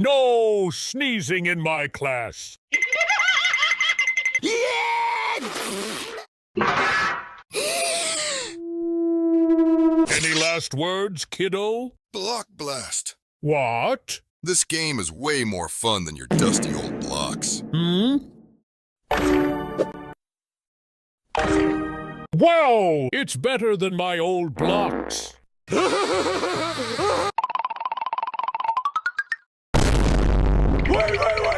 No sneezing in my class. Any last words, kiddo? Block Blast. What? This game is way more fun than your dusty old blocks. Wow! It's better than my old blocks. Wait!